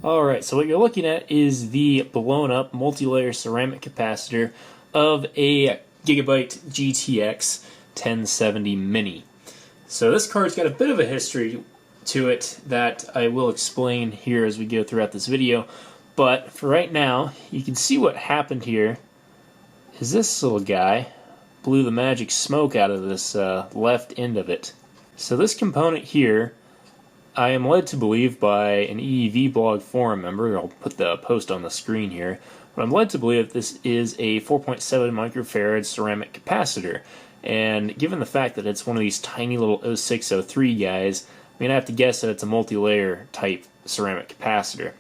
Alright, so what you're looking at is the blown up multi-layer ceramic capacitor of a Gigabyte GTX 1070 Mini. So this card's got a bit of a history to it that I will explain here as we go throughout this video, but for right now, you can see what happened here is this little guy blew the magic smoke out of this left end of it. So this component here, I am led to believe by an EEV blog forum member, I'll put the post on the screen here, but I'm led to believe that this is a 4.7 microfarad ceramic capacitor. And given the fact that it's one of these tiny little 0603 guys, I'm going to have to guess that it's a multi-layer type ceramic capacitor.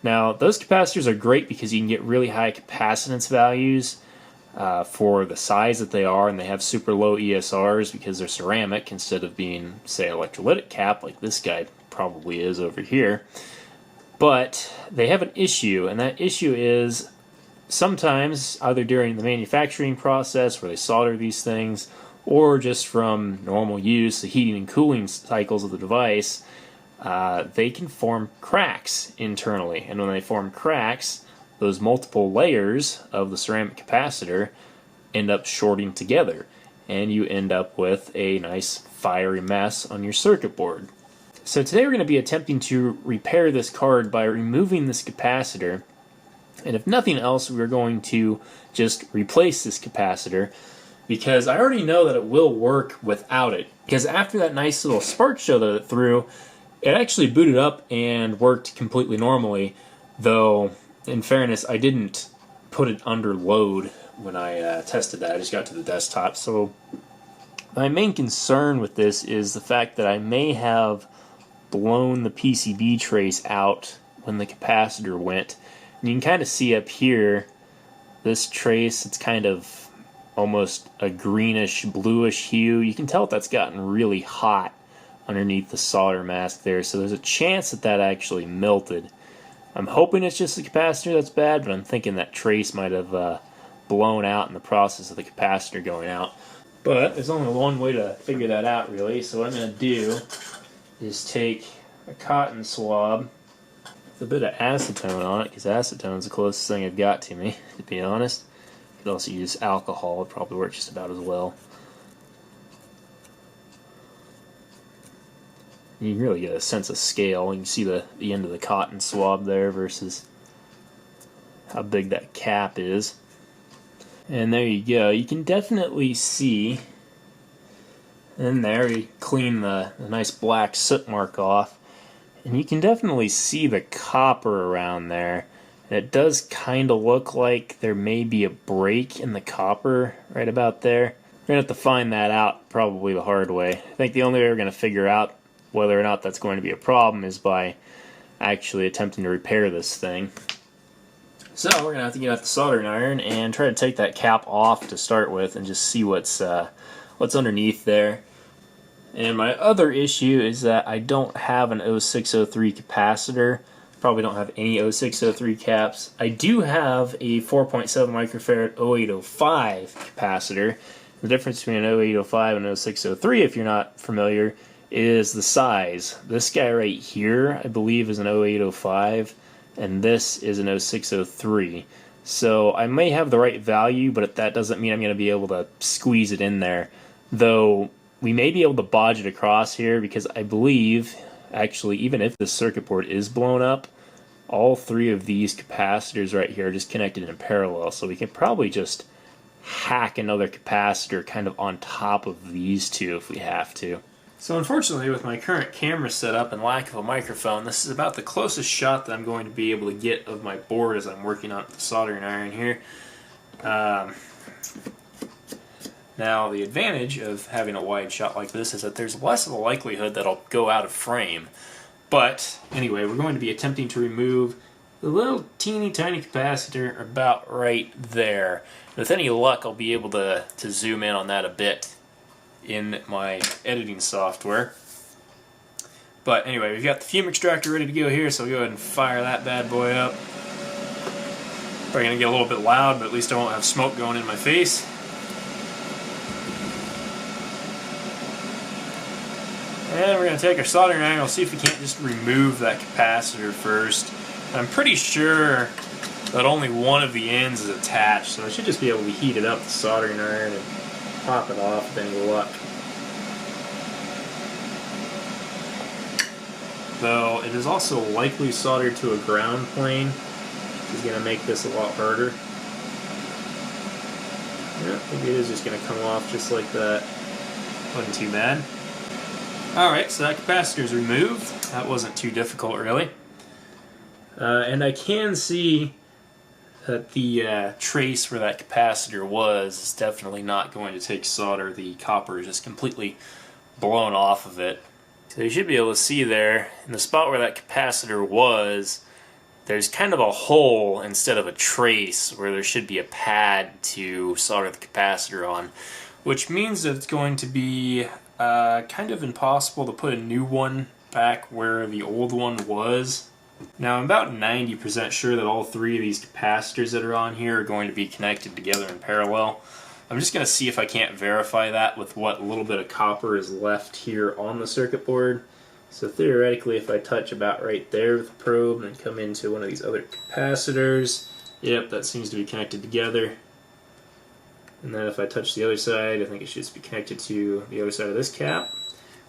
Now, those capacitors are great because you can get really high capacitance values for the size that they are, and they have super low ESRs because they're ceramic instead of being, say, electrolytic cap like this guy probably is over here. But they have an issue, and that issue is sometimes either during the manufacturing process where they solder these things, or just from normal use, the heating and cooling cycles of the device, they can form cracks internally. And when they form cracks, those multiple layers of the ceramic capacitor end up shorting together, and you end up with a nice fiery mess on your circuit board. So today we're going to be attempting to repair this card by removing this capacitor, and if nothing else, we're going to just replace this capacitor, because I already know that it will work without it. Because after that nice little spark show that it threw, it actually booted up and worked completely normally, though in fairness, I didn't put it under load when I tested that. I just got to the desktop. So my main concern with this is the fact that I may have blown the PCB trace out when the capacitor went. And you can kind of see up here, this trace, it's kind of almost a greenish, bluish hue. You can tell that's gotten really hot underneath the solder mask there. So there's a chance that that actually melted. I'm hoping it's just the capacitor that's bad, but I'm thinking that trace might have blown out in the process of the capacitor going out. But there's only one way to figure that out, really. So what I'm going to do is take a cotton swab with a bit of acetone on it, because acetone's the closest thing I've got to me, to be honest. You could also use alcohol, it probably works just about as well. You can really get a sense of scale. You can see the end of the cotton swab there versus how big that cap is. And there you go. You can definitely see in there, you clean the nice black soot mark off, and you can definitely see the copper around there. And it does kind of look like there may be a break in the copper right about there. We're going to have to find that out probably the hard way. I think the only way we're going to figure out whether or not that's going to be a problem is by actually attempting to repair this thing. So we're going to have to get out the soldering iron and try to take that cap off to start with and just see what's underneath there. And my other issue is that I don't have an 0603 capacitor. Probably don't have any 0603 caps. I do have a 4.7 microfarad 0805 capacitor. The difference between an 0805 and 0603, if you're not familiar, is the size. This guy right here, I believe, is an 0805, and this is an 0603. So I may have the right value, but that doesn't mean I'm going to be able to squeeze it in there. Though we may be able to bodge it across here, because I believe, actually, even if the circuit board is blown up, all three of these capacitors right here are just connected in parallel. So we can probably just hack another capacitor kind of on top of these two if we have to. So unfortunately, with my current camera setup and lack of a microphone, this is about the closest shot that I'm going to be able to get of my board as I'm working on the soldering iron here. Now, the advantage of having a wide shot like this is that there's less of a likelihood that I'll go out of frame. But anyway, we're going to be attempting to remove the little teeny tiny capacitor about right there. With any luck, I'll be able to zoom in on that a bit in my editing software. But anyway, we've got the fume extractor ready to go here, so we'll go ahead and fire that bad boy up. Probably going to get a little bit loud, but at least I won't have smoke going in my face. And we're going to take our soldering iron, we'll see if we can't just remove that capacitor first. I'm pretty sure that only one of the ends is attached, so I should just be able to heat it up with the soldering iron and pop it off with any luck. Though it is also likely soldered to a ground plane, which is going to make this a lot harder. Yeah, maybe it is just going to come off just like that. Wasn't too bad. Alright, so that capacitor is removed. That wasn't too difficult, really. And I can see that the trace where that capacitor was is definitely not going to take solder. The copper is just completely blown off of it. So you should be able to see there, in the spot where that capacitor was, there's kind of a hole instead of a trace where there should be a pad to solder the capacitor on, which means that it's going to be kind of impossible to put a new one back where the old one was. Now I'm about 90% sure that all three of these capacitors that are on here are going to be connected together in parallel. I'm just going to see if I can't verify that with what little bit of copper is left here on the circuit board. So theoretically, if I touch about right there with the probe and come into one of these other capacitors, yep, that seems to be connected together. And then if I touch the other side, I think it should just be connected to the other side of this cap,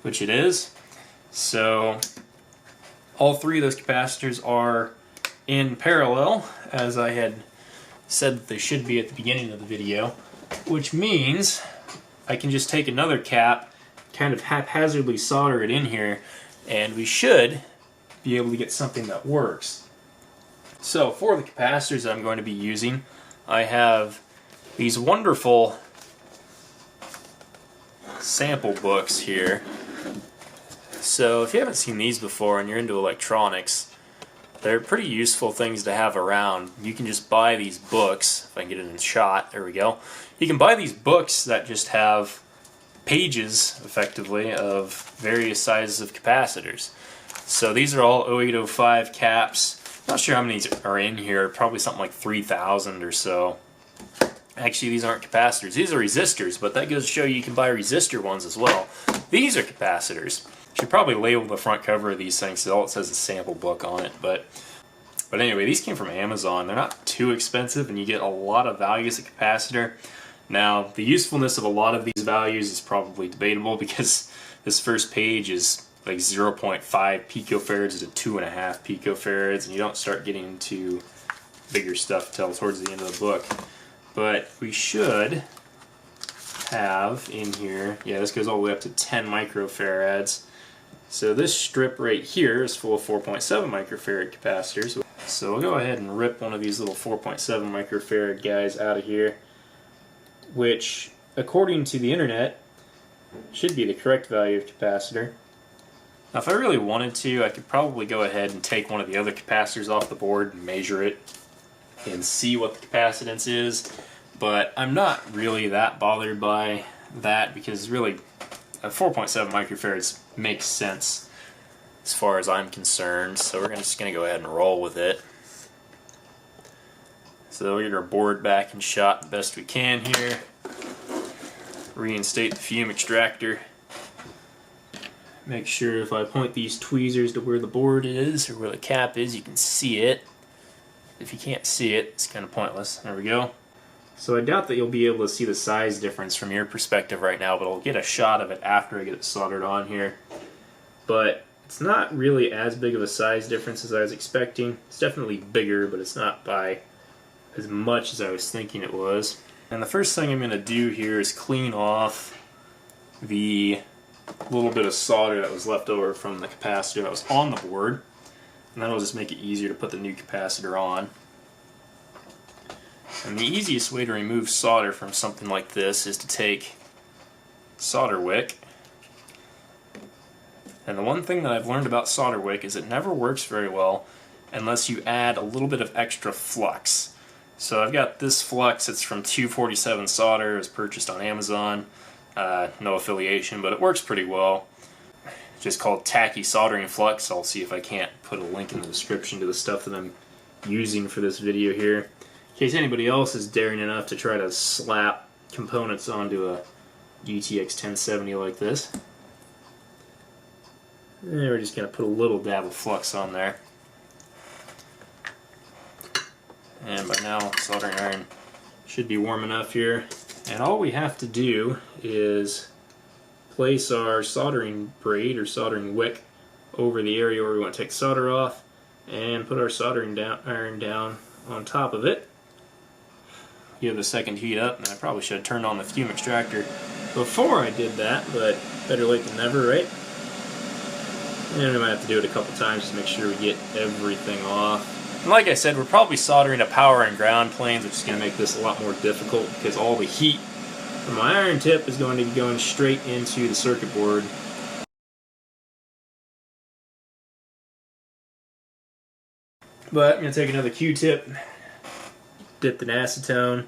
which it is. So all three of those capacitors are in parallel, as I had said that they should be at the beginning of the video, which means I can just take another cap, kind of haphazardly solder it in here, and we should be able to get something that works. So for the capacitors that I'm going to be using, I have these wonderful sample books here. So if you haven't seen these before and you're into electronics, they're pretty useful things to have around. You can just buy these books. If I can get it in shot, there we go. You can buy these books that just have pages, effectively, of various sizes of capacitors. So these are all 0805 caps. Not sure how many are in here, probably something like 3,000 or so. Actually, these aren't capacitors. These are resistors, but that goes to show you can buy resistor ones as well. These are capacitors. Should probably label the front cover of these things so all it says is sample book on it. But anyway, these came from Amazon. They're not too expensive, and you get a lot of value as a capacitor. Now, the usefulness of a lot of these values is probably debatable because this first page is like 0.5 picofarads to 2.5 picofarads, and you don't start getting into bigger stuff till towards the end of the book. But we should have in here, yeah, this goes all the way up to 10 microfarads. So this strip right here is full of 4.7 microfarad capacitors. So we'll go ahead and rip one of these little 4.7 microfarad guys out of here, which, according to the internet, should be the correct value of capacitor. Now if I really wanted to, I could probably go ahead and take one of the other capacitors off the board and measure it and see what the capacitance is, but I'm not really that bothered by that because really 4.7 microfarads makes sense as far as I'm concerned, so we're just going to go ahead and roll with it. So we'll get our board back in shot the best we can here. Reinstate the fume extractor. Make sure if I point these tweezers to where the board is or where the cap is, you can see it. If you can't see it, it's kind of pointless. There we go. So I doubt that you'll be able to see the size difference from your perspective right now, but I'll get a shot of it after I get it soldered on here. But it's not really as big of a size difference as I was expecting. It's definitely bigger, but it's not by as much as I was thinking it was. And the first thing I'm going to do here is clean off the little bit of solder that was left over from the capacitor that was on the board. And that'll just make it easier to put the new capacitor on. And the easiest way to remove solder from something like this is to take solder wick. And the one thing that I've learned about solder wick is it never works very well unless you add a little bit of extra flux. So I've got this flux, it's from 247 Solder, it was purchased on Amazon, no affiliation, but it works pretty well. Just called tacky soldering flux. I'll see if I can't put a link in the description to the stuff that I'm using for this video here, in case anybody else is daring enough to try to slap components onto a GTX 1070 like this. And we're just going to put a little dab of flux on there. And by now, soldering iron should be warm enough here. And all we have to do is place our soldering braid or soldering wick over the area where we want to take solder off and put our soldering iron down on top of it. Give the second heat up, and I probably should have turned on the fume extractor before I did that, but better late than never, right? And we might have to do it a couple times to make sure we get everything off. And like I said, we're probably soldering a power and ground planes, which is going to make this a lot more difficult because all the heat from my iron tip is going to be going straight into the circuit board. But I'm going to take another Q-tip, dip in acetone,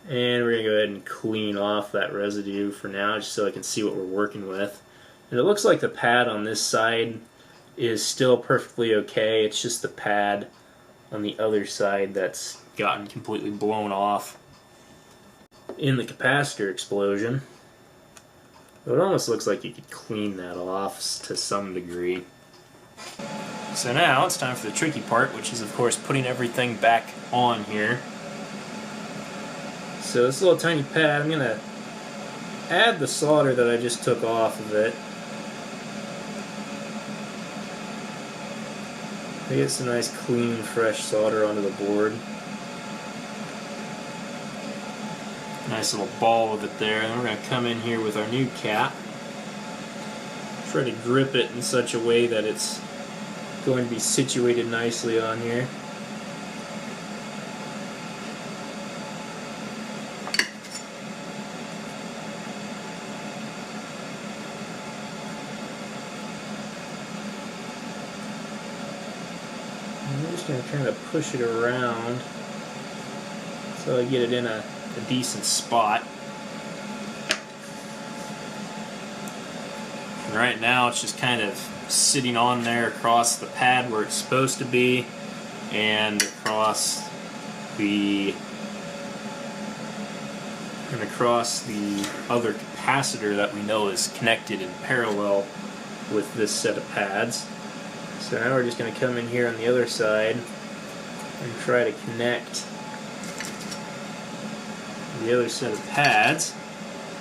and we're going to go ahead and clean off that residue for now, just so I can see what we're working with. And it looks like the pad on this side is still perfectly okay. It's just the pad on the other side that's gotten completely blown off in the capacitor explosion. So it almost looks like you could clean that off to some degree. So now it's time for the tricky part, which is of course putting everything back on here. So this little tiny pad, I'm going to add the solder that I just took off of it. I get some nice clean fresh solder onto the board. Nice little ball of it there, and then we're going to come in here with our new cap. Try to grip it in such a way that it's going to be situated nicely on here. I'm just going to kind of push it around so I get it in a decent spot. And right now it's just kind of sitting on there across the pad where it's supposed to be and across the other capacitor that we know is connected in parallel with this set of pads. So now we're just going to come in here on the other side and try to connect the other set of pads.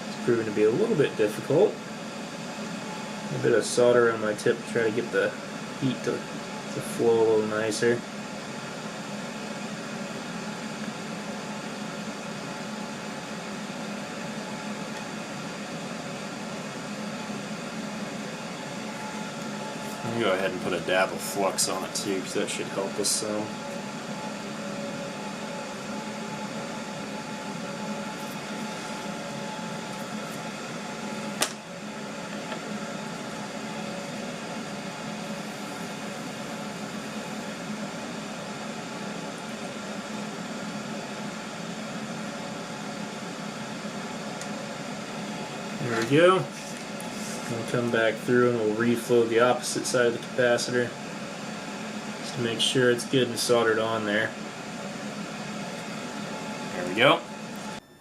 It's proven to be a little bit difficult. A bit of solder on my tip to try to get the heat to flow a little nicer. I'm going to go ahead and put a dab of Flux on it too, because that should help us some. There we go. We'll come back through and we'll reflow the opposite side of the capacitor just to make sure it's good and soldered on there. There we go.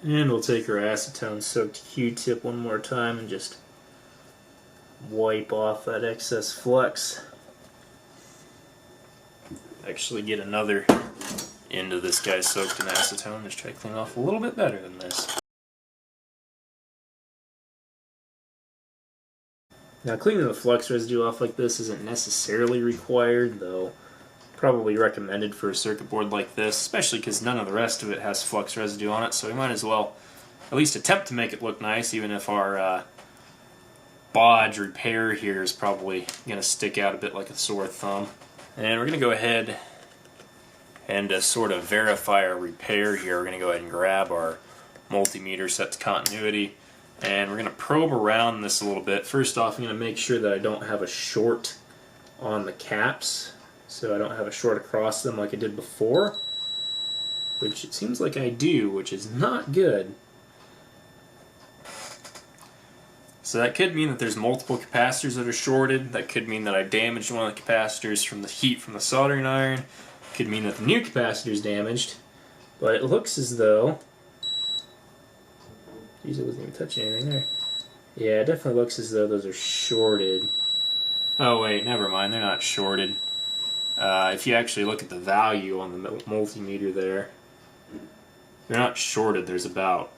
And we'll take our acetone soaked Q-tip one more time and just wipe off that excess flux. Actually get another end of this guy soaked in acetone. Just try to clean off a little bit better than this. Now cleaning the flux residue off like this isn't necessarily required, though probably recommended for a circuit board like this, especially because none of the rest of it has flux residue on it, so we might as well at least attempt to make it look nice, even if our Bodge repair here is probably going to stick out a bit like a sore thumb. And we're going to go ahead and sort of verify our repair here. We're going to go ahead and grab our multimeter set to continuity. And we're going to probe around this a little bit. First off, I'm going to make sure that I don't have a short on the caps, so I don't have a short across them like I did before, which it seems like I do, which is not good. So that could mean that there's multiple capacitors that are shorted. That could mean that I damaged one of the capacitors from the heat from the soldering iron. Could mean that the new capacitor is damaged. But it looks as though... Geez, it wasn't even touching anything there. Yeah, it definitely looks as though those are shorted. Oh wait, never mind, they're not shorted. If you actually look at the value on the multimeter there, they're not shorted. There's about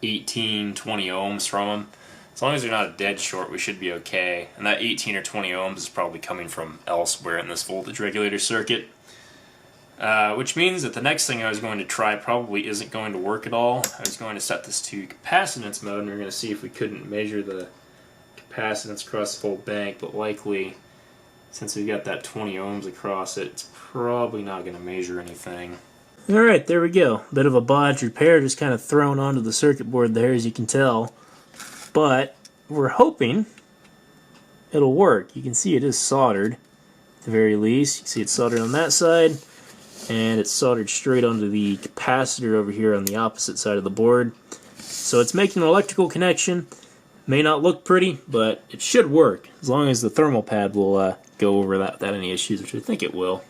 18, 20 ohms from them. As long as they're not a dead short, we should be okay. And that 18 or 20 ohms is probably coming from elsewhere in this voltage regulator circuit. Which means that the next thing I was going to try probably isn't going to work at all. I was going to set this to capacitance mode, and we're going to see if we couldn't measure the capacitance across the whole bank, but likely, since we've got that 20 ohms across it, it's probably not going to measure anything. Alright, there we go. Bit of a Bodge repair just kind of thrown onto the circuit board there, as you can tell. But we're hoping it'll work. You can see it is soldered, at the very least. You can see it's soldered on that side, and it's soldered straight onto the capacitor over here on the opposite side of the board. So it's making an electrical connection. May not look pretty, but it should work, as long as the thermal pad will go over that without any issues, which I think it will.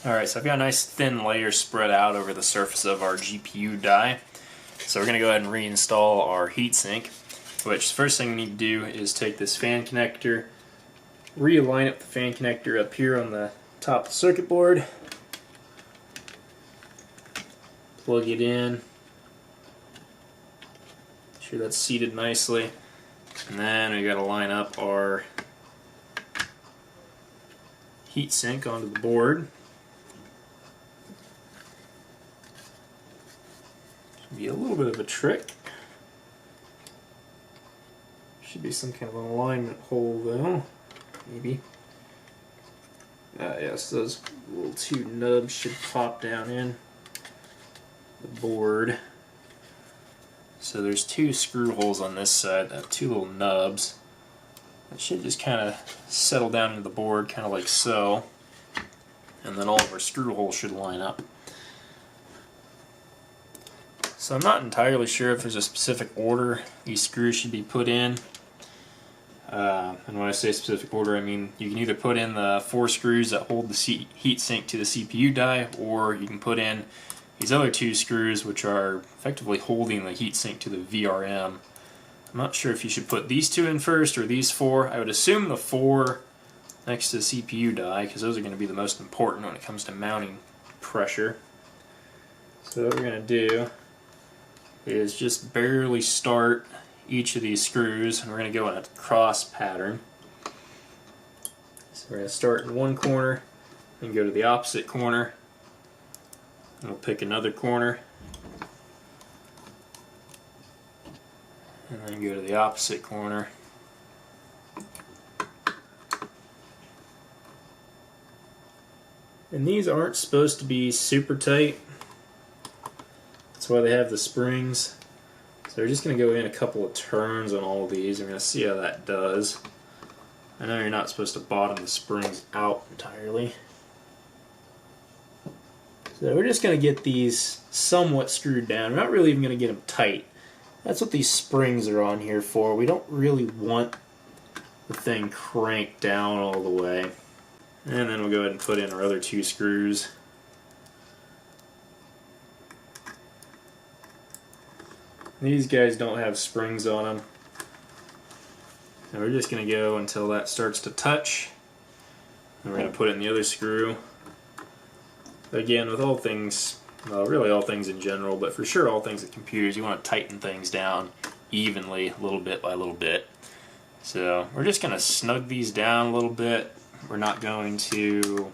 Alright, so I've got a nice thin layer spread out over the surface of our GPU die. So we're going to go ahead and reinstall our heatsink, which the first thing we need to do is take this fan connector, realign up the fan connector up here on the top of the circuit board, plug it in, make sure that's seated nicely, and then we got to line up our heatsink onto the board. Be a little bit of a trick. Should be some kind of an alignment hole though, maybe. Yes, those little two nubs should pop down in the board. So there's two screw holes on this side, two little nubs. That should just kind of settle down into the board, kind of like so. And then all of our screw holes should line up. So I'm not entirely sure if there's a specific order these screws should be put in. And when I say specific order, I mean you can either put in the 4 screws that hold the heatsink to the CPU die, or you can put in these other 2 screws which are effectively holding the heatsink to the VRM. I'm not sure if you should put these 2 in first or these 4. I would assume the 4 next to the CPU die, because those are going to be the most important when it comes to mounting pressure. So what we're going to do is just barely start each of these screws, and we're going to go in a cross pattern. So we're going to start in one corner and go to the opposite corner, and we'll pick another corner and then go to the opposite corner. And these aren't supposed to be super tight. That's why they have the springs. So we're just going to go in a couple of turns on all of these. We're going to see how that does. I know you're not supposed to bottom the springs out entirely. So we're just going to get these somewhat screwed down. We're not really even going to get them tight. That's what these springs are on here for. We don't really want the thing cranked down all the way. And then we'll go ahead and put in our other 2 screws. These guys don't have springs on them. And we're just going to go until that starts to touch. And we're going to put in the other screw. Again, with all things, well, really all things in general, but for sure all things with computers, you want to tighten things down evenly, little bit by little bit. So we're just going to snug these down a little bit. We're not going to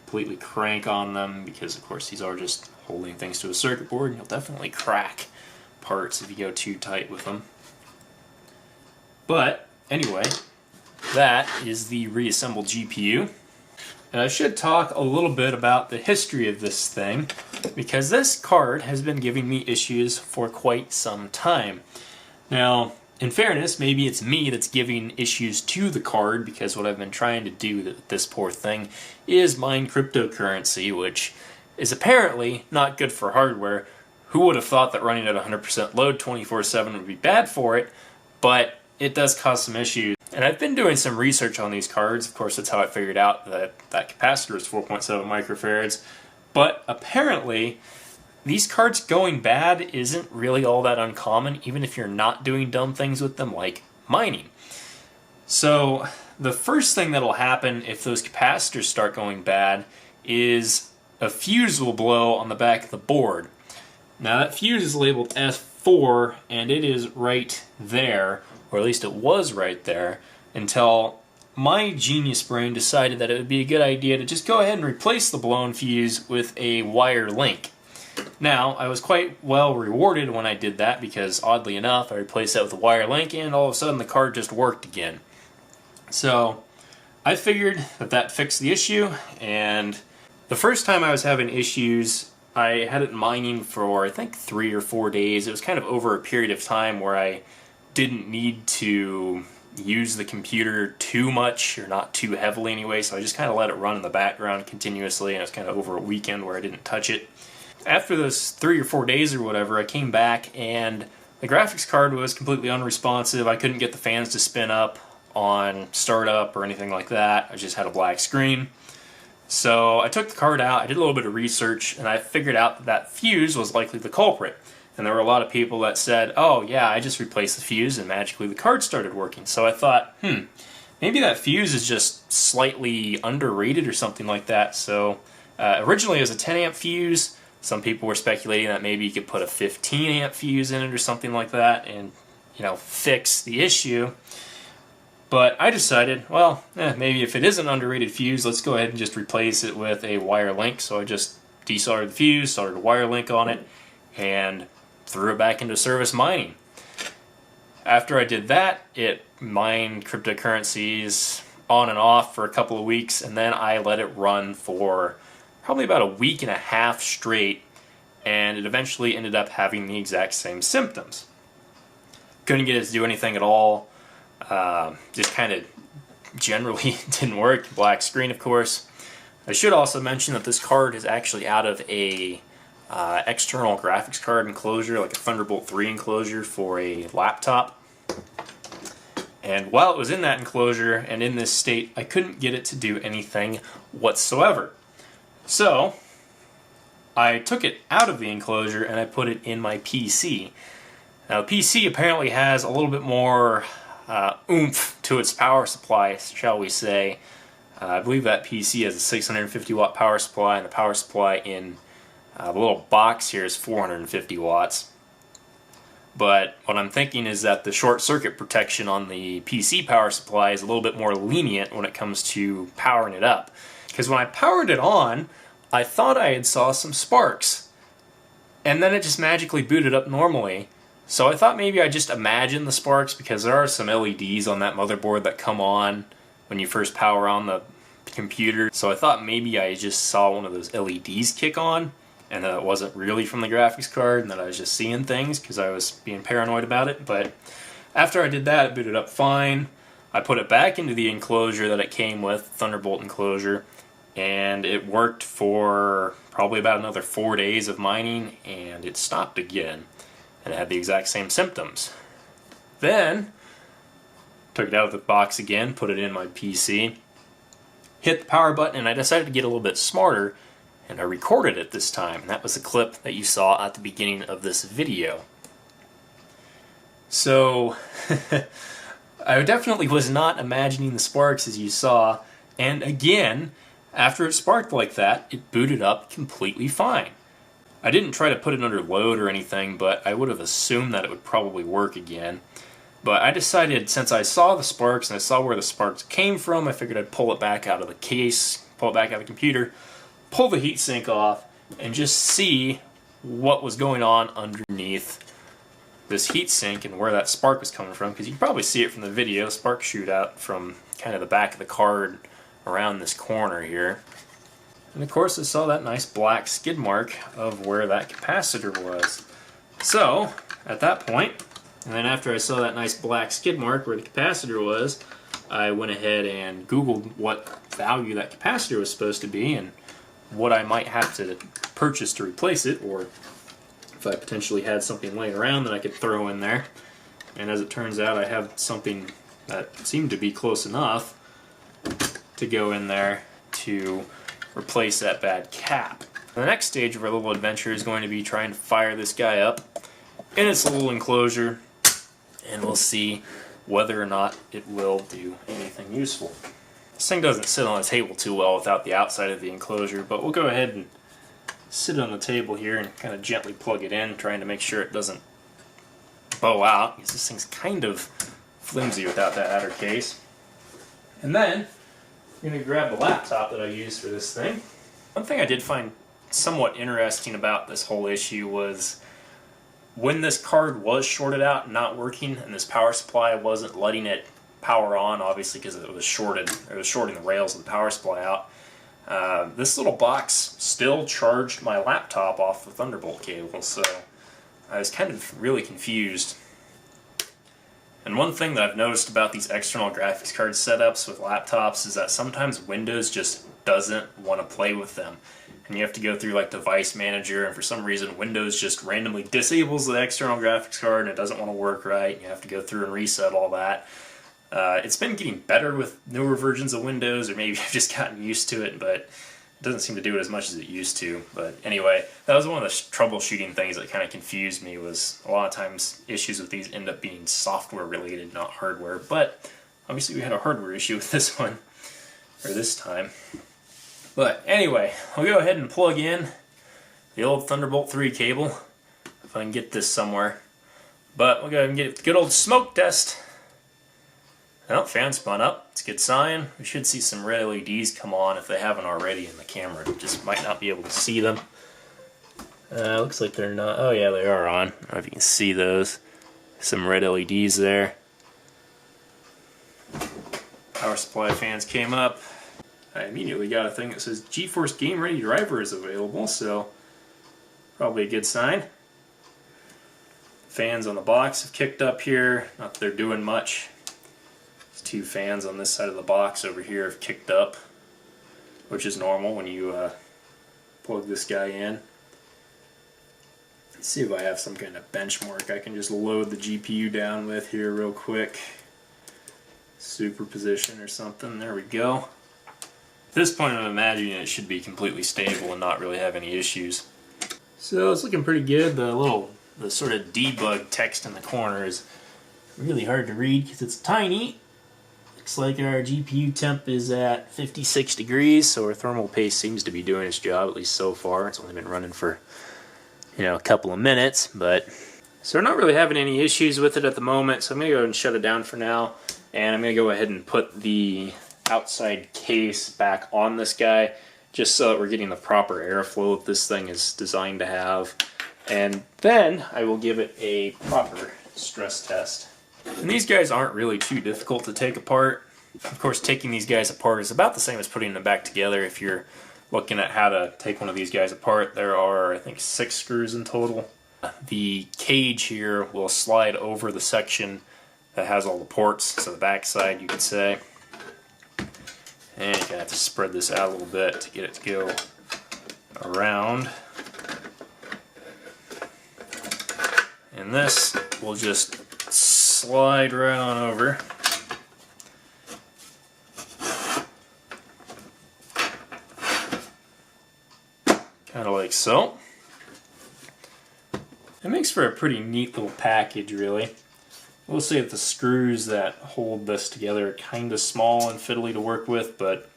completely crank on them, because of course these are just holding things to a circuit board, and you'll definitely crack parts if you go too tight with them. But anyway, that is the reassembled GPU. And I should talk a little bit about the history of this thing, because this card has been giving me issues for quite some time. Now, in fairness, maybe it's me that's giving issues to the card, because what I've been trying to do with this poor thing is mine cryptocurrency, which is apparently not good for hardware. Who would have thought that running at 100% load 24/7 would be bad for it, but it does cause some issues. And I've been doing some research on these cards. Of course, that's how I figured out that that capacitor is 4.7 microfarads. But apparently, these cards going bad isn't really all that uncommon, even if you're not doing dumb things with them like mining. So the first thing that'll happen if those capacitors start going bad is a fuse will blow on the back of the board. Now that fuse is labeled F4, and it is right there, or at least it was right there, until my genius brain decided that it would be a good idea to just go ahead and replace the blown fuse with a wire link. Now, I was quite well rewarded when I did that, because oddly enough, I replaced that with a wire link and all of a sudden the card just worked again. So I figured that that fixed the issue, and the first time I was having issues, I had it mining for I think 3 or 4 days. It was kind of over a period of time where I didn't need to use the computer too much, or not too heavily anyway, so I just kind of let it run in the background continuously, and it was kind of over a weekend where I didn't touch it. After those 3 or 4 days or whatever, I came back and the graphics card was completely unresponsive. I couldn't get the fans to spin up on startup or anything like that. I just had a black screen. So I took the card out, I did a little bit of research, and I figured out that that fuse was likely the culprit. And there were a lot of people that said, oh yeah, I just replaced the fuse and magically the card started working. So I thought, maybe that fuse is just slightly underrated or something like that. So originally it was a 10 amp fuse. Some people were speculating that maybe you could put a 15 amp fuse in it or something like that and, you know, fix the issue. But I decided, well, maybe if it is an underrated fuse, let's go ahead and just replace it with a wire link. So I just desoldered the fuse, soldered a wire link on it, and threw it back into service mining. After I did that, it mined cryptocurrencies on and off for a couple of weeks, and then I let it run for probably about a week and a half straight, and it eventually ended up having the exact same symptoms. Couldn't get it to do anything at all. Just kind of generally didn't work. Black screen, of course. I should also mention that this card is actually out of a external graphics card enclosure, like a Thunderbolt 3 enclosure for a laptop. And while it was in that enclosure and in this state, I couldn't get it to do anything whatsoever. So I took it out of the enclosure and I put it in my PC. Now the PC apparently has a little bit more oomph to its power supply, shall we say. I believe that PC has a 650 watt power supply, and the power supply in the little box here is 450 watts. But what I'm thinking is that the short circuit protection on the PC power supply is a little bit more lenient when it comes to powering it up. Because when I powered it on, I thought I had saw some sparks. And then it just magically booted up normally. So I thought maybe I just imagined the sparks, because there are some LEDs on that motherboard that come on when you first power on the computer. So I thought maybe I just saw one of those LEDs kick on, and that it wasn't really from the graphics card, and that I was just seeing things because I was being paranoid about it. But after I did that, it booted up fine. I put it back into the enclosure that it came with, Thunderbolt enclosure, and it worked for probably about another 4 days of mining, and it stopped again. And it had the exact same symptoms. Then, took it out of the box again, put it in my PC, hit the power button, and I decided to get a little bit smarter, and I recorded it this time. And that was the clip that you saw at the beginning of this video. So, I definitely was not imagining the sparks as you saw, and again, after it sparked like that, it booted up completely fine. I didn't try to put it under load or anything, but I would have assumed that it would probably work again. But I decided, since I saw the sparks and I saw where the sparks came from, I figured I'd pull it back out of the case, pull it back out of the computer, pull the heatsink off, and just see what was going on underneath this heatsink and where that spark was coming from, because you can probably see it from the video. Sparks shoot out from kind of the back of the card around this corner here. And of course I saw that nice black skid mark of where that capacitor was. So, at that point, and then after I saw that nice black skid mark where the capacitor was, I went ahead and Googled what value that capacitor was supposed to be and what I might have to purchase to replace it, or if I potentially had something laying around that I could throw in there. And as it turns out, I have something that seemed to be close enough to go in there to replace that bad cap. The next stage of our little adventure is going to be trying to fire this guy up in its little enclosure, and we'll see whether or not it will do anything useful. This thing doesn't sit on the table too well without the outside of the enclosure, but we'll go ahead and sit on the table here and kind of gently plug it in, trying to make sure it doesn't bow out, because this thing's kind of flimsy without that outer case. And then I'm going to grab the laptop that I use for this thing. One thing I did find somewhat interesting about this whole issue was when this card was shorted out and not working, and this power supply wasn't letting it power on, obviously because it was shorted, it was shorting the rails of the power supply out. This little box still charged my laptop off the Thunderbolt cable, so I was kind of really confused. And one thing that I've noticed about these external graphics card setups with laptops is that sometimes Windows just doesn't want to play with them. And you have to go through like Device Manager, and for some reason Windows just randomly disables the external graphics card and it doesn't want to work right. You have to go through and reset all that. It's been getting better with newer versions of Windows, or maybe I've just gotten used to it, but it doesn't seem to do it as much as it used to. But anyway, that was one of the troubleshooting things that kind of confused me, was a lot of times issues with these end up being software related, not hardware. But obviously we had a hardware issue with this one, or this time. But anyway, I'll go ahead and plug in the old Thunderbolt 3 cable, if I can get this somewhere. But we'll go ahead and get a good old smoke test. Oh, fan spun up. It's a good sign. We should see some red LEDs come on if they haven't already in the camera. Just might not be able to see them. Looks like they're not. Oh yeah, they are on. I don't know if you can see those. Some red LEDs there. Power supply fans came up. I immediately got a thing that says GeForce Game Ready driver is available, so probably a good sign. Fans on the box have kicked up here. Not that they're doing much. These two fans on this side of the box over here have kicked up, which is normal when you plug this guy in. Let's see if I have some kind of benchmark I can just load the GPU down with here real quick. Superposition or something. There we go. At this point I'm imagining it should be completely stable and not really have any issues. So it's looking pretty good. The sort of debug text in the corner is really hard to read because it's tiny. Looks like our GPU temp is at 56 degrees, so our thermal paste seems to be doing its job, at least so far. It's only been running for, a couple of minutes, but so we're not really having any issues with it at the moment, so I'm going to go ahead and shut it down for now, and I'm going to go ahead and put the outside case back on this guy, just so that we're getting the proper airflow that this thing is designed to have. And then I will give it a proper stress test. And these guys aren't really too difficult to take apart. Of course, taking these guys apart is about the same as putting them back together. If you're looking at how to take one of these guys apart, there are, I think, 6 screws in total. The cage here will slide over the section that has all the ports, so the back side, you could say. And you're going to have to spread this out a little bit to get it to go around. And this will just slide right on over. Kind of like so. It makes for a pretty neat little package, really. I will say that the screws that hold this together are kind of small and fiddly to work with, but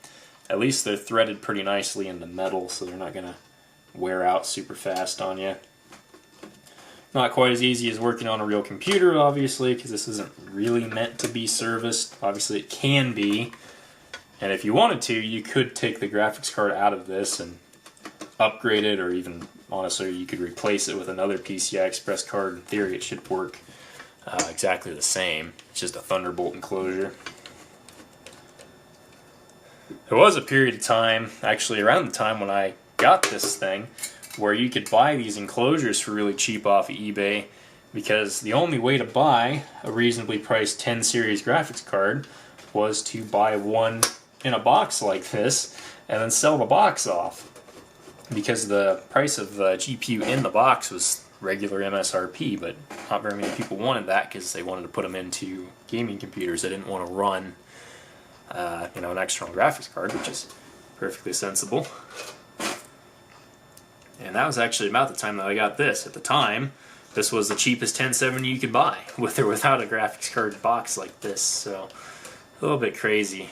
at least they're threaded pretty nicely into metal, so they're not going to wear out super fast on you. Not quite as easy as working on a real computer, obviously, because this isn't really meant to be serviced. Obviously it can be, and if you wanted to, you could take the graphics card out of this and upgrade it, or even, honestly, you could replace it with another PCI Express card. In theory, it should work exactly the same. It's just a Thunderbolt enclosure. There was a period of time, actually around the time when I got this thing, where you could buy these enclosures for really cheap off of eBay, because the only way to buy a reasonably priced 10 series graphics card was to buy one in a box like this and then sell the box off, because the price of the GPU in the box was regular MSRP, but not very many people wanted that because they wanted to put them into gaming computers. They didn't want to run an external graphics card, which is perfectly sensible. And that was actually about the time that I got this. At the time, this was the cheapest 1070 you could buy, with or without a graphics card box like this, so a little bit crazy.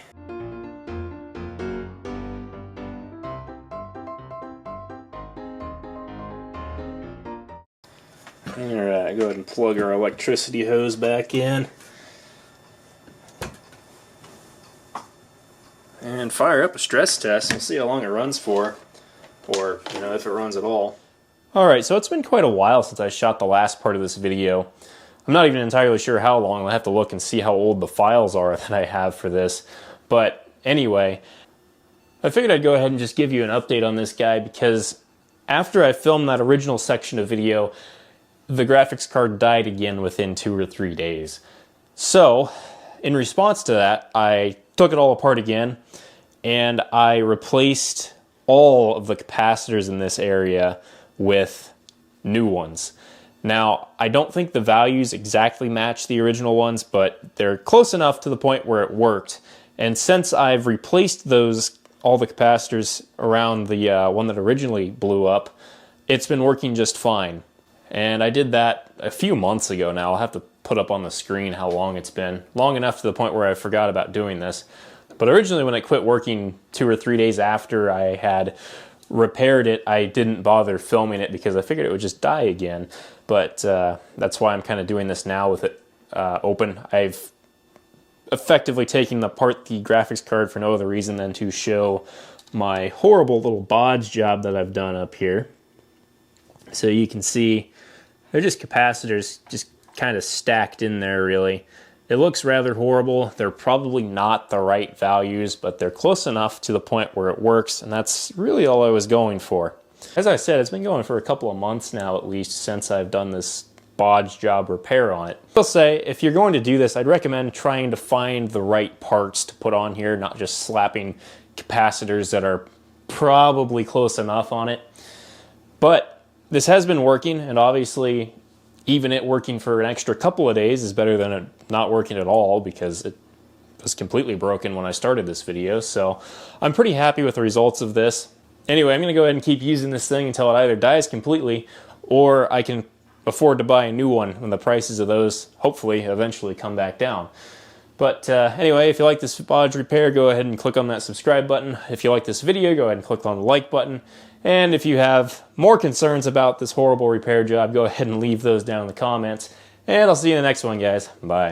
Alright, go ahead and plug our electricity hose back in. And fire up a stress test. We'll see how long it runs for, or if it runs at all. Alright, so it's been quite a while since I shot the last part of this video. I'm not even entirely sure how long. I'll have to look and see how old the files are that I have for this. But anyway, I figured I'd go ahead and just give you an update on this guy, because after I filmed that original section of video, the graphics card died again within 2 or 3 days. So, in response to that, I took it all apart again, and I replaced all of the capacitors in this area with new ones. Now, I don't think the values exactly match the original ones, but they're close enough to the point where it worked. And since I've replaced all the capacitors around the one that originally blew up, it's been working just fine. And I did that a few months ago now. I'll have to put up on the screen how long it's been. Long enough to the point where I forgot about doing this. But originally when it quit working 2 or 3 days after I had repaired it, I didn't bother filming it because I figured it would just die again. But that's why I'm kind of doing this now with it open. I've effectively taken apart the graphics card for no other reason than to show my horrible little bodge job that I've done up here. So you can see they're just capacitors just kind of stacked in there, really. It looks rather horrible. They're probably not the right values, but they're close enough to the point where it works, and that's really all I was going for. As I said, it's been going for a couple of months now at least since I've done this bodge job repair on it. I'll say, if you're going to do this, I'd recommend trying to find the right parts to put on here, not just slapping capacitors that are probably close enough on it. But this has been working, and obviously even it working for an extra couple of days is better than it not working at all, because it was completely broken when I started this video. So I'm pretty happy with the results of this. Anyway, I'm going to go ahead and keep using this thing until it either dies completely, or I can afford to buy a new one when the prices of those hopefully eventually come back down. But anyway, if you like this bodge repair, go ahead and click on that subscribe button. If you like this video, go ahead and click on the like button. And if you have more concerns about this horrible repair job, go ahead and leave those down in the comments. And I'll see you in the next one, guys. Bye.